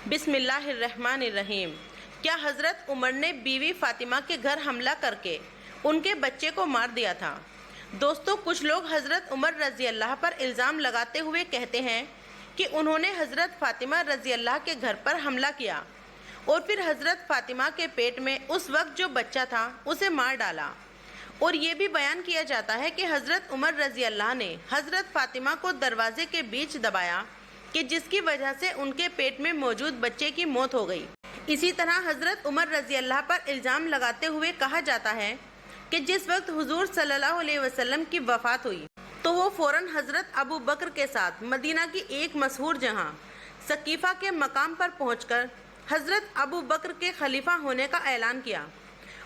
बिस्मिल्लाहिर्रहमानिर्रहीम। क्या हज़रत उमर ने बीवी फातिमा के घर हमला करके उनके बच्चे को मार दिया था? दोस्तों, कुछ लोग हज़रत उमर रज़ी अल्लाह पर इल्ज़ाम लगाते हुए कहते हैं कि उन्होंने हज़रत फातिमा रज़ी अल्लाह के घर पर हमला किया और फिर हज़रत फातिमा के पेट में उस वक्त जो बच्चा था उसे मार डाला। और ये भी बयान किया जाता है कि हज़रत उमर रज़ी अल्लाह ने हज़रत फातिमा को दरवाजे के बीच दबाया कि जिसकी वजह से उनके पेट में मौजूद बच्चे की मौत हो गई। इसी तरह हज़रत उमर रज़ी अल्लाह पर इल्ज़ाम लगाते हुए कहा जाता है कि जिस वक्त हुजूर सल्लल्लाहु अलैहि वसल्लम की वफ़ात हुई तो वो फ़ौरन हज़रत अबू बकर के साथ मदीना की एक मशहूर जगह सकीफ़ा के मकाम पर पहुंचकर हज़रत अबू बकर के खलीफा होने का ऐलान किया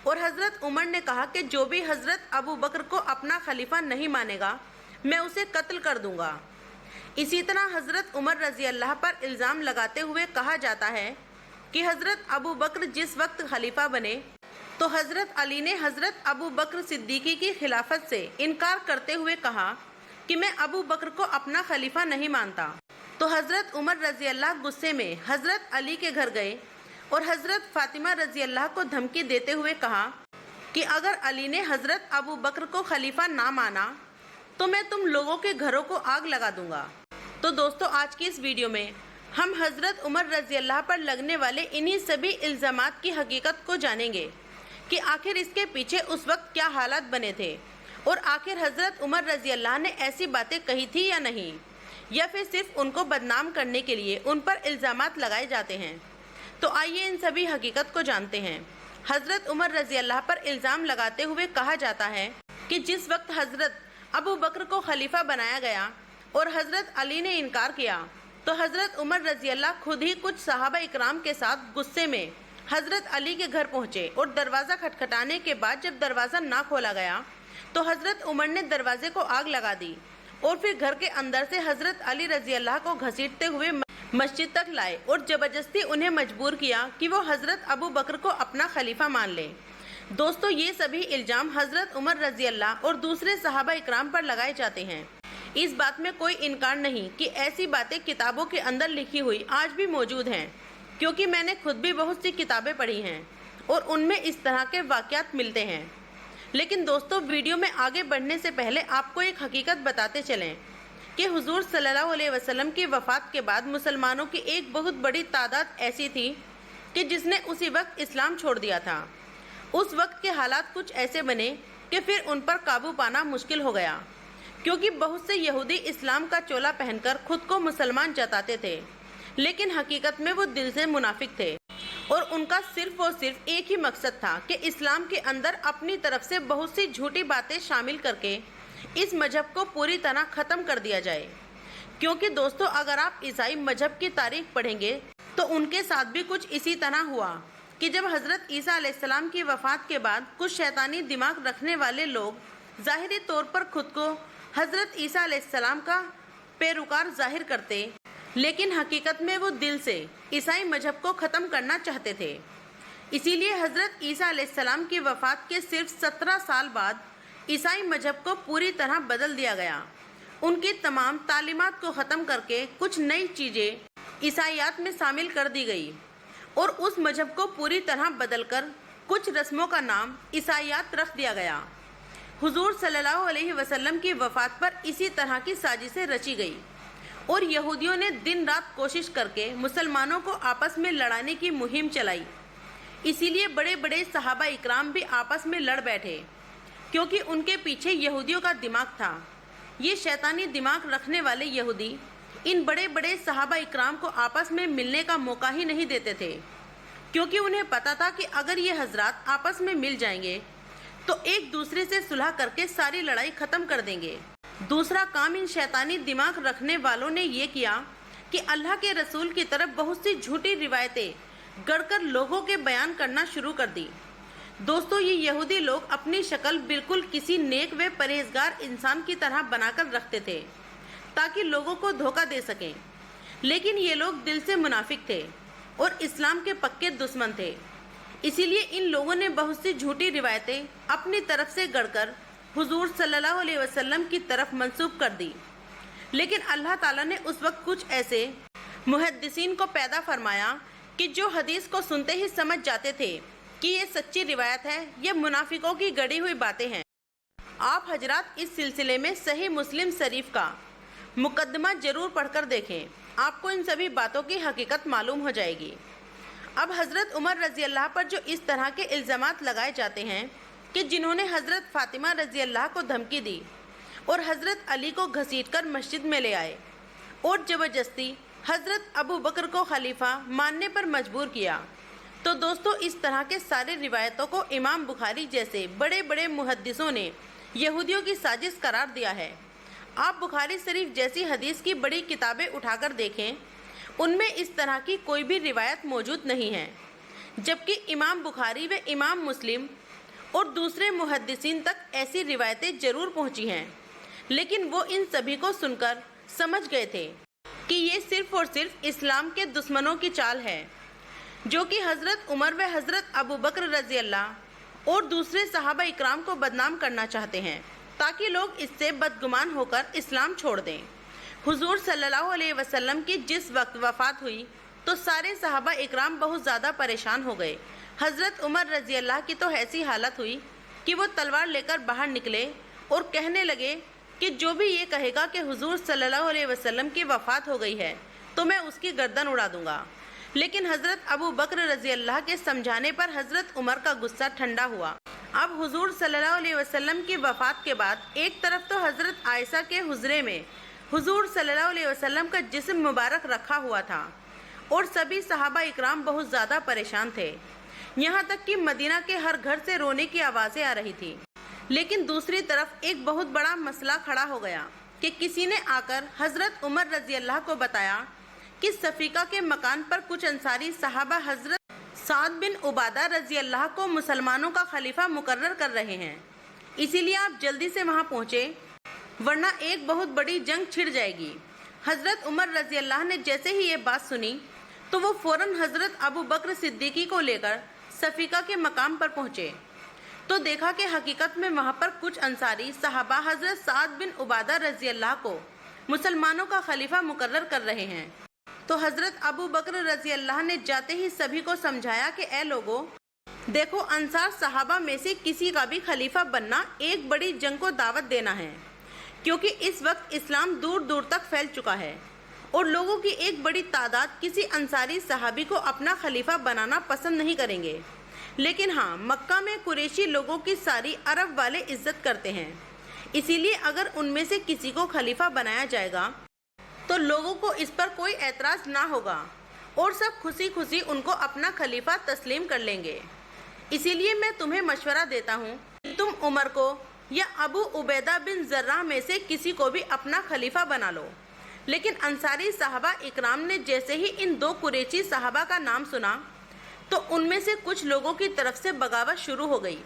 और हज़रत उमर ने कहा कि जो भी हज़रत अबू बकर को अपना खलीफा नहीं मानेगा मैं उसे कत्ल कर दूंगा। इसी तरह हज़रत उमर रज़ी अल्लाह पर इल्ज़ाम लगाते हुए कहा जाता है कि हज़रत अबू बकर जिस वक्त खलीफा बने तो हज़रत अली ने हज़रत अबू बकर सिद्दीकी की खिलाफत से इनकार करते हुए कहा कि मैं अबू बकर को अपना खलीफा नहीं मानता। तो हज़रत उमर रज़ी अल्लाह गुस्से में हज़रत अली के घर गए और हज़रत फातिमा रज़ी अल्लाह को धमकी देते हुए कहा कि अगर अली ने हज़रत अबू बकर को खलीफा ना माना तो मैं तुम लोगों के घरों को आग लगा दूंगा। तो दोस्तों, आज की इस वीडियो में हम हज़रत उमर रज़ी अल्लाह पर लगने वाले इन्हीं सभी इल्ज़ामात की हकीकत को जानेंगे कि आखिर इसके पीछे उस वक्त क्या हालात बने थे और आखिर हज़रत उमर रज़ी अल्लाह ने ऐसी बातें कही थी या नहीं, या फिर सिर्फ उनको बदनाम करने के लिए उन पर इल्ज़ामात लगाए जाते हैं। तो आइए इन सभी हकीकत को जानते हैं। हज़रत उमर रज़ी अल्लाह पर इल्ज़ाम लगाते हुए कहा जाता है कि जिस वक्त हज़रत अबू बकर को खलीफा बनाया गया और हज़रत अली ने इनकार किया तो हज़रत उमर रज़ी अल्लाह खुद ही कुछ सहाबा इकराम के साथ गुस्से में हज़रत अली के घर पहुँचे और दरवाज़ा खटखटाने के बाद जब दरवाज़ा ना खोला गया तो हज़रत उमर ने दरवाजे को आग लगा दी और फिर घर के अंदर से हज़रत अली रज़ी अल्लाह को घसीटते हुए मस्जिद तक लाए और ज़बरदस्ती उन्हें मजबूर किया कि वो हज़रत अबू बकर को अपना खलीफा मान लें। दोस्तों, ये सभी इल्ज़ाम हज़रत उमर रज़ी अल्लाह और दूसरे सहाबा इकराम पर लगाए जाते हैं। इस बात में कोई इनकार नहीं कि ऐसी बातें किताबों के अंदर लिखी हुई आज भी मौजूद हैं, क्योंकि मैंने खुद भी बहुत सी किताबें पढ़ी हैं और उनमें इस तरह के वाक़यात मिलते हैं। लेकिन दोस्तों, वीडियो में आगे बढ़ने से पहले आपको एक हकीकत बताते चलें कि हुजूर सल्लल्लाहु अलैहि वसल्लम की वफ़ात के बाद मुसलमानों की एक बहुत बड़ी तादाद ऐसी थी कि जिसने उसी वक्त इस्लाम छोड़ दिया था। उस वक्त के हालात कुछ ऐसे बने कि फिर उन पर काबू पाना मुश्किल हो गया, क्योंकि बहुत से यहूदी इस्लाम का चोला पहनकर खुद को मुसलमान जताते थे, लेकिन हकीकत में वो दिल से मुनाफिक थे और उनका सिर्फ और सिर्फ एक ही मकसद था कि इस्लाम के अंदर अपनी तरफ से बहुत सी झूठी बातें शामिल करके इस मजहब को पूरी तरह ख़त्म कर दिया जाए। क्योंकि दोस्तों, अगर आप ईसाई मजहब की तारीख पढ़ेंगे तो उनके साथ भी कुछ इसी तरह हुआ कि जब हज़रत ईसा अलैहिस्सलाम की वफ़ात के बाद कुछ शैतानी दिमाग रखने वाले लोग ज़ाहिरी तौर पर खुद को हज़रत ईसा अलैहिस्सलाम का पैरोकार जाहिर करते, लेकिन हकीकत में वो दिल से ईसाई मजहब को ख़त्म करना चाहते थे। इसीलिए हज़रत ईसा अलैहिस्सलाम की वफ़ात के सिर्फ 17 साल बाद ईसाई मजहब को पूरी तरह बदल दिया गया। उनकी तमाम तालीमात को ख़त्म करके कुछ नई चीज़ें ईसाइयात में शामिल कर दी गई और उस मजहब को पूरी तरह बदलकर कुछ रस्मों का नाम ईसाइयात रख दिया गया। हुजूर सल्लल्लाहु अलैहि वसल्लम की वफ़ात पर इसी तरह की साजिशें रची गई और यहूदियों ने दिन रात कोशिश करके मुसलमानों को आपस में लड़ाने की मुहिम चलाई। इसीलिए बड़े बड़े सहाबा इकराम भी आपस में लड़ बैठे, क्योंकि उनके पीछे यहूदियों का दिमाग था। ये शैतानी दिमाग रखने वाले यहूदी इन बड़े बड़े सहाबा इकराम को आपस में मिलने का मौका ही नहीं देते थे, क्योंकि उन्हें पता था कि अगर ये हजरात आपस में मिल जाएंगे तो एक दूसरे से सुलह करके सारी लड़ाई ख़त्म कर देंगे। दूसरा काम इन शैतानी दिमाग रखने वालों ने ये किया कि अल्लाह के रसूल की तरफ बहुत सी झूठी रिवायतें गढ़कर लोगों के बयान करना शुरू कर दी। दोस्तों, ये यहूदी लोग अपनी शक्ल बिल्कुल किसी नेक व परहेजगार इंसान की तरह बनाकर रखते थे ताकि लोगों को धोखा दे सकें, लेकिन ये लोग दिल से मुनाफिक थे और इस्लाम के पक्के दुश्मन थे। इसीलिए इन लोगों ने बहुत सी झूठी रिवायतें अपनी तरफ से गढ़कर हुजूर सल्लल्लाहु अलैहि वसल्लम की तरफ मंसूब कर दी। लेकिन अल्लाह ताला ने उस वक्त कुछ ऐसे मुहद्दिसीन को पैदा फरमाया कि जो हदीस को सुनते ही समझ जाते थे कि ये सच्ची रिवायत है, ये मुनाफिकों की गढ़ी हुई बातें हैं। आप हजरात इस सिलसिले में सही मुस्लिम शरीफ का मुकदमा जरूर पढ़कर देखें, आपको इन सभी बातों की हकीकत मालूम हो जाएगी। अब हज़रत उमर रज़ी अल्लाह पर जो इस तरह के इल्ज़ामात लगाए जाते हैं कि जिन्होंने हज़रत फ़ातिमा रज़ी अल्लाह को धमकी दी और हज़रत अली को घसीटकर मस्जिद में ले आए और ज़बरदस्ती हज़रत अबू बकर को खलीफा मानने पर मजबूर किया, तो दोस्तों इस तरह के सारे रिवायतों को इमाम बुखारी जैसे बड़े बड़े मुहद्दिसों ने यहूदियों की साजिश करार दिया है। आप बुखारी शरीफ जैसी हदीस की बड़ी किताबें उठाकर देखें, उनमें इस तरह की कोई भी रिवायत मौजूद नहीं है, जबकि इमाम बुखारी व इमाम मुस्लिम और दूसरे मुहद्दिसीन तक ऐसी रिवायतें जरूर पहुंची हैं, लेकिन वो इन सभी को सुनकर समझ गए थे कि ये सिर्फ और सिर्फ इस्लाम के दुश्मनों की चाल है, जो कि हज़रत उमर व हज़रत अबू बकर रज़ी अल्लाह और दूसरे सहाबा इकराम को बदनाम करना चाहते हैं, ताकि लोग इससे बदगुमान होकर इस्लाम छोड़ दें। हुजूर सल्लल्लाहु अलैहि वसल्लम की जिस वक्त वफ़ात हुई तो सारे सहाबा इकराम बहुत ज़्यादा परेशान हो गए। हज़रत उमर रज़ी अल्लाह की तो ऐसी हालत हुई कि वो तलवार लेकर बाहर निकले और कहने लगे कि जो भी ये कहेगा कि हुजूर सल्लल्लाहु अलैहि वसल्लम की वफ़ात हो गई है तो मैं उसकी गर्दन उड़ा दूंगा। लेकिन हज़रत अबू बकर रज़ी अल्लाह के समझाने पर हज़रत उमर का गुस्सा ठंडा हुआ। अब हुजूर सल्लल्लाहु अलैहि वसल्लम की वफ़ात के बाद एक तरफ तो हज़रत आयशा के हुजरे में हुजूर सल्लल्लाहु अलैहि वसल्लम का जिस्म मुबारक रखा हुआ था और सभी सहाबा इकराम बहुत ज़्यादा परेशान थे, यहाँ तक कि मदीना के हर घर से रोने की आवाज़ें आ रही थी। लेकिन दूसरी तरफ एक बहुत बड़ा मसला खड़ा हो गया कि किसी ने आकर हज़रत उमर रज़ी अल्लाह को बताया कि सफ़ीका के मकान पर कुछ अंसारी सहाबा हज़रत साद बिन उबादा रज़ी अल्लाह को मुसलमानों का खलीफा मुकर्रर कर रहे हैं, इसीलिए आप जल्दी से वहाँ पहुँचे, वरना एक बहुत बड़ी जंग छिड़ जाएगी। हज़रत उमर रज़ी अल्लाह ने जैसे ही ये बात सुनी तो वो फ़ौरन हज़रत अबू बकर सिद्दीकी को लेकर सफ़ीका के मकाम पर पहुँचे, तो देखा कि हकीकत में वहाँ पर कुछ अंसारी सहाबा हज़रत साद बिन उबादा रज़ी अल्लाह को मुसलमानों का खलीफा मुकर्रर कर रहे हैं। तो हज़रत अबू बकर रज़ी अल्लाह ने जाते ही सभी को समझाया कि ए लोगों, देखो अंसार सहाबा में से किसी का भी खलीफा बनना एक बड़ी जंग को दावत देना है, क्योंकि इस वक्त इस्लाम दूर दूर तक फैल चुका है और लोगों की एक बड़ी तादाद किसी अंसारी सहाबी को अपना खलीफा बनाना पसंद नहीं करेंगे। लेकिन हाँ, मक्का में कुरैशी लोगों की सारी अरब वाले इज्जत करते हैं, इसीलिए अगर उनमें से किसी को खलीफा बनाया जाएगा तो लोगों को इस पर कोई एतराज़ ना होगा और सब खुशी खुशी उनको अपना खलीफा तस्लीम कर लेंगे। इसीलिए मैं तुम्हें मशवरा देता हूँ कि तुम उमर को या अबू उबैदा बिन जर्राह में से किसी को भी अपना खलीफा बना लो। लेकिन अंसारी साहबा इकराम ने जैसे ही इन दो कुरैशी साहबा का नाम सुना तो उनमें से कुछ लोगों की तरफ से बगावत शुरू हो गई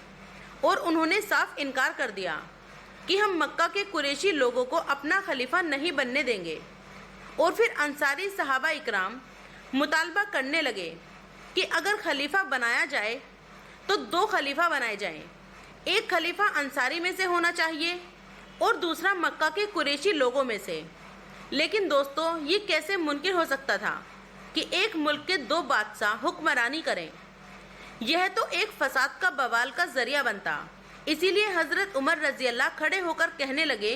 और उन्होंने साफ इनकार कर दिया कि हम मक्का के कुरैशी लोगों को अपना खलीफा नहीं बनने देंगे। और फिर अंसारी सहाबा इकराम मुतालबा करने लगे कि अगर खलीफा बनाया जाए तो दो खलीफा बनाए जाएं, एक खलीफा अंसारी में से होना चाहिए और दूसरा मक्का के कुरैशी लोगों में से। लेकिन दोस्तों, ये कैसे मुमकिन हो सकता था कि एक मुल्क के दो बादशाह हुक्मरानी करें? यह तो एक फसाद का बवाल का जरिया बनता। इसीलिए हज़रत उमर रज़ी अल्लाह खड़े होकर कहने लगे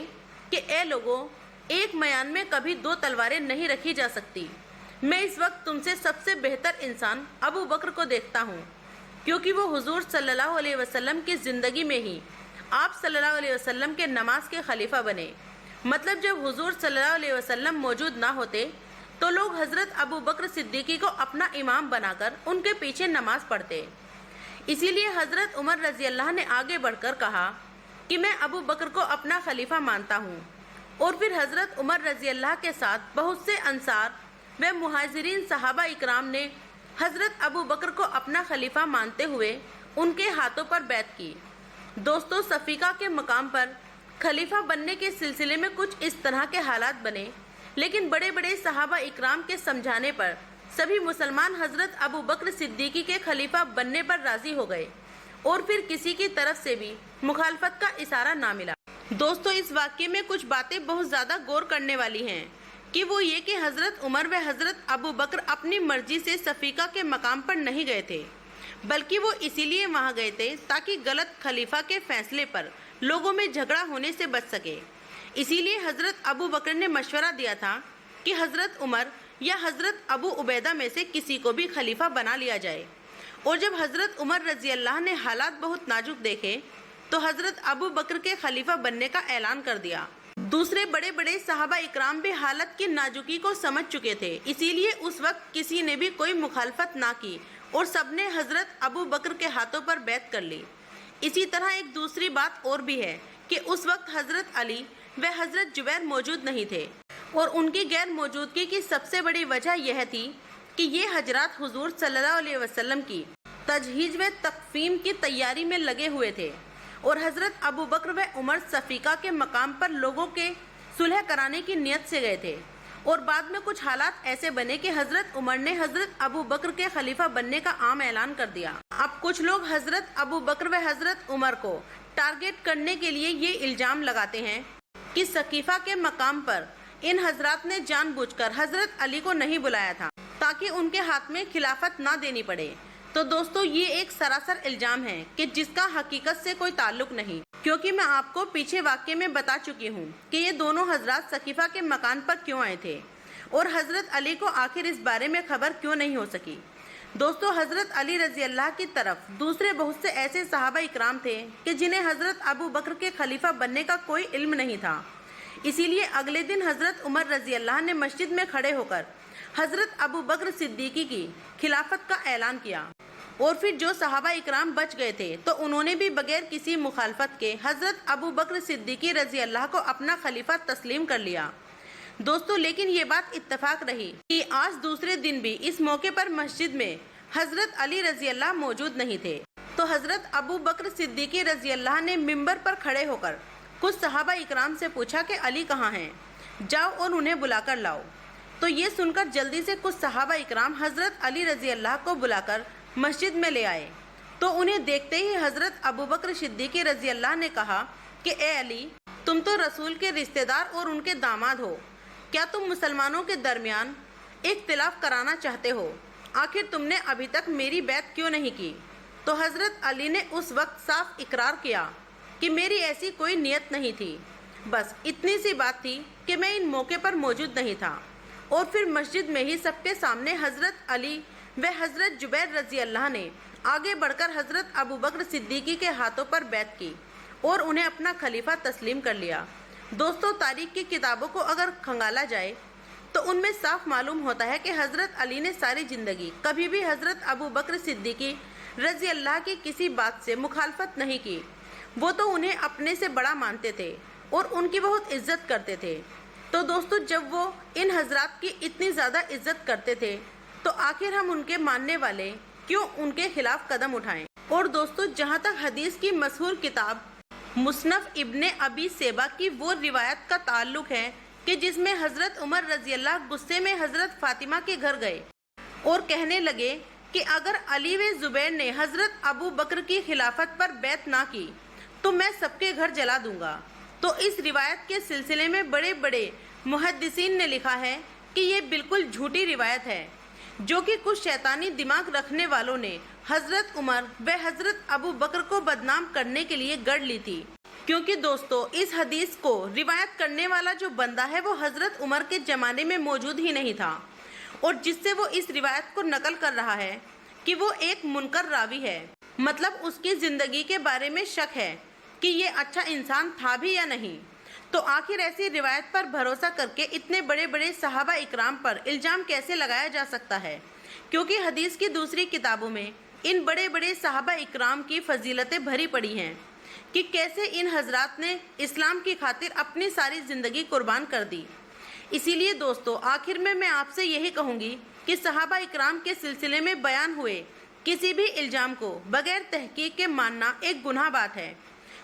कि ए लोगों, एक मयान में कभी दो तलवारें नहीं रखी जा सकती। मैं इस वक्त तुमसे सबसे बेहतर इंसान अबू बकर को देखता हूँ, क्योंकि वो हुजूर सल्लल्लाहु अलैहि वसल्लम की ज़िंदगी में ही आप सल्लल्लाहु अलैहि वसल्लम के नमाज के खलीफा बने। मतलब जब हुजूर सल्लल्लाहु अलैहि वसल्लम मौजूद ना होते तो लोग हज़रत अबू बकर सिद्दीकी को अपना इमाम बनाकर उनके पीछे नमाज पढ़ते। इसीलिए हज़रत उमर रज़ी अल्लाह ने आगे बढ़कर कहा कि मैं अबू बकर को अपना खलीफा मानता हूँ। और फिर हज़रत उमर रज़ी अल्लाह के साथ बहुत से अंसार व मुहाजिरीन सहाबा इकराम ने हज़रत अबू बकर को अपना खलीफा मानते हुए उनके हाथों पर बैत की। दोस्तों, सफ़ीका के मकाम पर खलीफा बनने के सिलसिले में कुछ इस तरह के हालात बने, लेकिन बड़े बड़े सहाबा इकराम के समझाने पर सभी मुसलमान हज़रत अबू बकर सिद्दीकी के खलीफा बनने पर राज़ी हो गए और फिर किसी की तरफ से भी मुखालफत का इशारा ना मिला। दोस्तों, इस वाक़ये में कुछ बातें बहुत ज़्यादा गौर करने वाली हैं کہ وہ یہ کہ حضرت عمر و حضرت ابو بکر اپنی مرضی سے صفیقہ کے مقام پر نہیں گئے تھے، بلکہ وہ اسی لیے وہاں گئے تھے تاکہ غلط خلیفہ کے فیصلے پر لوگوں میں جھگڑا ہونے سے بچ سکے۔ اسی لیے حضرت ابو بکر نے مشورہ دیا تھا کہ حضرت عمر یا حضرت ابو عبیدہ میں سے کسی کو بھی خلیفہ بنا لیا جائے۔ اور جب حضرت عمر رضی اللہ نے حالات بہت نازک دیکھے تو حضرت ابو بکر کے خلیفہ بننے کا اعلان کر دیا۔ دوسرے بڑے بڑے صحابہ اکرام بھی حالت کی نازکی کو سمجھ چکے تھے، اسی لیے اس وقت کسی نے بھی کوئی مخالفت نہ کی اور سب نے حضرت ابو بکر کے ہاتھوں پر بیعت کر لی۔ اسی طرح ایک دوسری بات اور بھی ہے کہ اس وقت حضرت علی و حضرت زبیر موجود نہیں تھے، اور ان کی غیر موجودگی کی سب سے بڑی وجہ یہ تھی کہ یہ حضرات حضور صلی اللہ علیہ وسلم کی تجہیز و تکفین کی تیاری میں لگے ہوئے تھے، اور حضرت ابو بکر و عمر صفیقہ کے مقام پر لوگوں کے صلح کرانے کی نیت سے گئے تھے، اور بعد میں کچھ حالات ایسے بنے کہ حضرت عمر نے حضرت ابو بکر کے خلیفہ بننے کا عام اعلان کر دیا۔ اب کچھ لوگ حضرت ابو بکر و حضرت عمر کو ٹارگٹ کرنے کے لیے یہ الزام لگاتے ہیں کہ ثقیفہ کے مقام پر ان حضرات نے جان بوجھ کر حضرت علی کو نہیں بلایا تھا تاکہ ان کے ہاتھ میں خلافت نہ دینی پڑے۔ تو دوستو، یہ ایک سراسر الزام ہے کہ جس کا حقیقت سے کوئی تعلق نہیں، کیونکہ میں آپ کو پیچھے واقعے میں بتا چکی ہوں کہ یہ دونوں حضرات ثقیفہ کے مکان پر کیوں آئے تھے اور حضرت علی کو آخر اس بارے میں خبر کیوں نہیں ہو سکی۔ دوستو، حضرت علی رضی اللہ کی طرف دوسرے بہت سے ایسے صحابہ اکرام تھے کہ جنہیں حضرت ابو بکر کے خلیفہ بننے کا کوئی علم نہیں تھا، اسی لیے اگلے دن حضرت عمر رضی اللہ نے مسجد میں کھڑے ہو کر حضرت ابو بکر صدیقی کی خلافت کا اعلان کیا، اور پھر جو صحابہ اکرام بچ گئے تھے تو انہوں نے بھی بغیر کسی مخالفت کے حضرت ابو بکر صدیقی رضی اللہ کو اپنا خلیفہ تسلیم کر لیا۔ دوستو، لیکن یہ بات اتفاق رہی کہ آج دوسرے دن بھی اس موقع پر مسجد میں حضرت علی رضی اللہ موجود نہیں تھے، تو حضرت ابو بکر صدیقی رضی اللہ نے ممبر پر کھڑے ہو کر کچھ صحابہ اکرام سے پوچھا کہ علی کہاں ہیں، جاؤ اور انہیں بلا کر لاؤ۔ تو یہ سن کر جلدی سے کچھ صحابہ اکرام حضرت علی رضی اللہ کو بلا کر مسجد میں لے آئے، تو انہیں دیکھتے ہی حضرت ابو بکر صدیقی رضی اللہ نے کہا کہ اے علی، تم تو رسول کے رشتہ دار اور ان کے داماد ہو، کیا تم مسلمانوں کے درمیان اختلاف کرانا چاہتے ہو؟ آخر تم نے ابھی تک میری بیعت کیوں نہیں کی؟ تو حضرت علی نے اس وقت صاف اقرار کیا کہ میری ایسی کوئی نیت نہیں تھی، بس اتنی سی بات تھی کہ میں ان موقع پر موجود نہیں تھا۔ اور پھر مسجد میں ہی سب کے سامنے حضرت علی و حضرت زبیر رضی اللہ نے آگے بڑھ کر حضرت ابو بکر صدیقی کے ہاتھوں پر بیعت کی اور انہیں اپنا خلیفہ تسلیم کر لیا۔ دوستو، تاریخ کی کتابوں کو اگر کھنگالا جائے تو ان میں صاف معلوم ہوتا ہے کہ حضرت علی نے ساری زندگی کبھی بھی حضرت ابو بکر صدیقی رضی اللہ کی کسی بات سے مخالفت نہیں کی۔ وہ تو انہیں اپنے سے بڑا مانتے تھے اور ان کی بہت عزت کرتے تھے۔ تو دوستو، جب وہ ان حضرات کی اتنی زیادہ عزت کرتے تھے تو آخر ہم ان کے ماننے والے کیوں ان کے خلاف قدم اٹھائیں؟ اور دوستو، جہاں تک حدیث کی مشہور کتاب مصنف ابن ابی شیبہ کی وہ روایت کا تعلق ہے کہ جس میں حضرت عمر رضی اللہ غصے میں حضرت فاطمہ کے گھر گئے اور کہنے لگے کہ اگر علی و زبیر نے حضرت ابو بکر کی خلافت پر بیعت نہ کی تو میں سب کے گھر جلا دوں گا۔ تو اس روایت کے سلسلے میں بڑے بڑے محدثین نے لکھا ہے کہ یہ بالکل جھوٹی روایت ہے، جو کہ کچھ شیطانی دماغ رکھنے والوں نے حضرت عمر و حضرت ابو بکر کو بدنام کرنے کے لیے گڑھ لی تھی، کیونکہ دوستو اس حدیث کو روایت کرنے والا جو بندہ ہے وہ حضرت عمر کے زمانے میں موجود ہی نہیں تھا، اور جس سے وہ اس روایت کو نقل کر رہا ہے کہ وہ ایک منکر راوی ہے، مطلب اس کی زندگی کے بارے میں شک ہے کہ یہ اچھا انسان تھا بھی یا نہیں۔ تو آخر ایسی روایت پر بھروسہ کر کے اتنے بڑے بڑے صحابہ اکرام پر الزام کیسے لگایا جا سکتا ہے؟ کیونکہ حدیث کی دوسری کتابوں میں ان بڑے بڑے صحابہ اکرام کی فضیلتیں بھری پڑی ہیں کہ کیسے ان حضرات نے اسلام کی خاطر اپنی ساری زندگی قربان کر دی۔ اسی لیے دوستو، آخر میں آپ سے یہی کہوں گی کہ صحابہ اکرام کے سلسلے میں بیان ہوئے کسی بھی الزام کو بغیر تحقیق کے ماننا ایک گناہ بات ہے،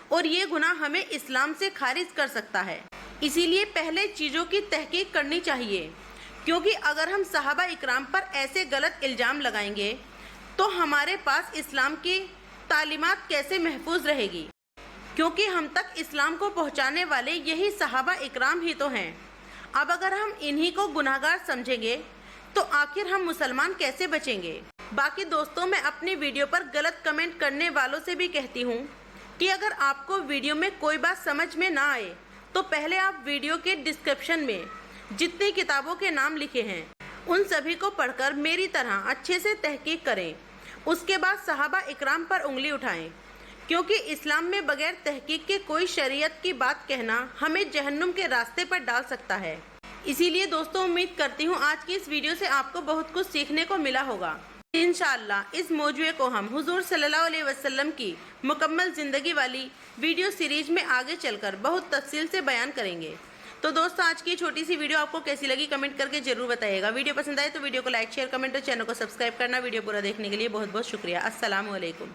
اور یہ گناہ ہمیں اسلام سے خارج کر سکتا ہے۔ اسی لیے پہلے چیزوں کی تحقیق کرنی چاہیے، کیونکہ اگر ہم صحابہ اکرام پر ایسے غلط الزام لگائیں گے تو ہمارے پاس اسلام کی تعلیمات کیسے محفوظ رہے گی؟ کیونکہ ہم تک اسلام کو پہنچانے والے یہی صحابہ اکرام ہی تو ہیں۔ अब अगर हम इन्हीं को गुनाहगार समझेंगे तो आखिर हम मुसलमान कैसे बचेंगे। बाकी दोस्तों, मैं अपनी वीडियो पर गलत कमेंट करने वालों से भी कहती हूँ कि अगर आपको वीडियो में कोई बात समझ में ना आए तो पहले आप वीडियो के डिस्क्रिप्शन में जितनी किताबों के नाम लिखे हैं उन सभी को पढ़कर मेरी तरह अच्छे से तहकीक करें। उसके बाद सहाबा इकराम पर उंगली उठाएं, क्योंकि इस्लाम में बगैर तहकीक के कोई शरीयत की बात कहना हमें जहन्नुम के रास्ते पर डाल सकता है। इसीलिए दोस्तों, उम्मीद करती हूँ आज की इस वीडियो से आपको बहुत कुछ सीखने को मिला होगा। इंशाअल्लाह इस मौजूए को हम हुजूर सल्लल्लाहु अलैहि वसल्लम की मुकम्मल ज़िंदगी वाली वीडियो सीरीज में आगे चलकर बहुत तफसील से बयान करेंगे। तो दोस्तों, आज की छोटी सी वीडियो आपको कैसी लगी कमेंट करके जरूर बताइएगा। वीडियो पसंद आए तो वीडियो को लाइक शेयर कमेंट और चैनल को सब्सक्राइब करना। वीडियो पूरा देखने के लिए बहुत बहुत शुक्रिया। अस्सलामु अलैकुम।